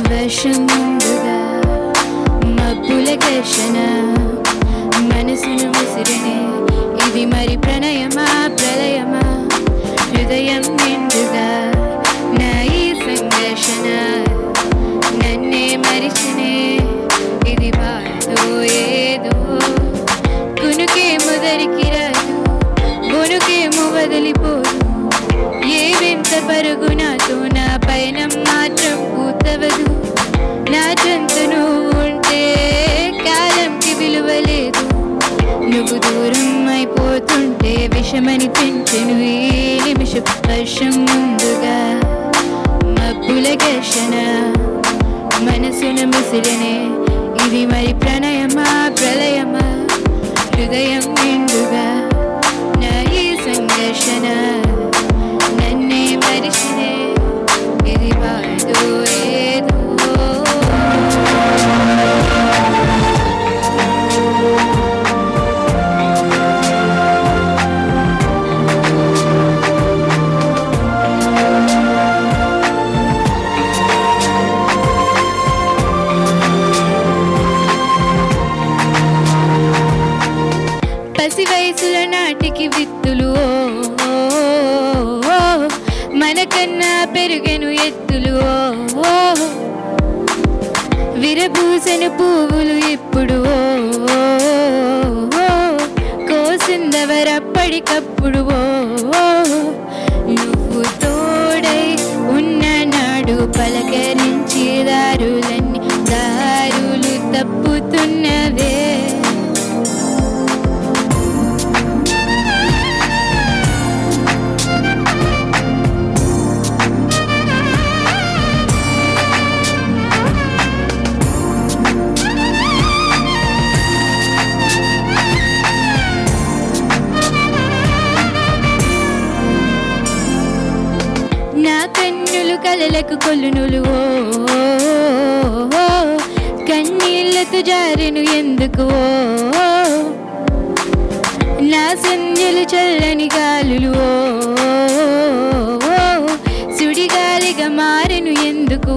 వర్షం ముందుగా మబ్బుల ఘర్షణ మనసును ముసిరినే ఇది మరి ప్రణయమా ప్రళయమా హృదయం నిండుగా నా ఈ సంఘర్షణ నన్నే మరిచినే ఇది బాధో ఏదో కునుకేమో దరికి రాదు గొనుకేమో వదిలిపోదు ఏ వింత పరుగు నాతో నా పైన మాత్రం పూతవదు నా చెంత నువ్వు ఉంటే కాలంకి విలువలేదు నువ్వు దూరం అయిపోతుంటే విషమని పెంచెను ఈ నిమిషం వర్షం ముందుగా మబ్బుల ఘర్షణ మనసును ముసిరినే ఇది మరి ప్రణయమా ప్రళయమా హృదయం నిండుగా నా ఈ సంఘర్షణ నన్నే మరిచినే ఇది బాధో ఏదో పసి వయసుల నాటికి విత్తులు మనకన్నా పెరుగెను ఎత్తులు విరబూసెను పువ్వులు ఇప్పుడు కోసిందవరప్పటికప్పుడు నువ్వు తోడై ఉన్న నాడు పలకరించి దారులన్నీ దారులు తప్పుతున్నవే నా కన్నులు కలలకు కొల్లునులు కన్నీళ్లతో జారెను ఎందుకు నా సంధ్యలు చల్లని గాలులు సుడిగాలిగా మారెను ఎందుకు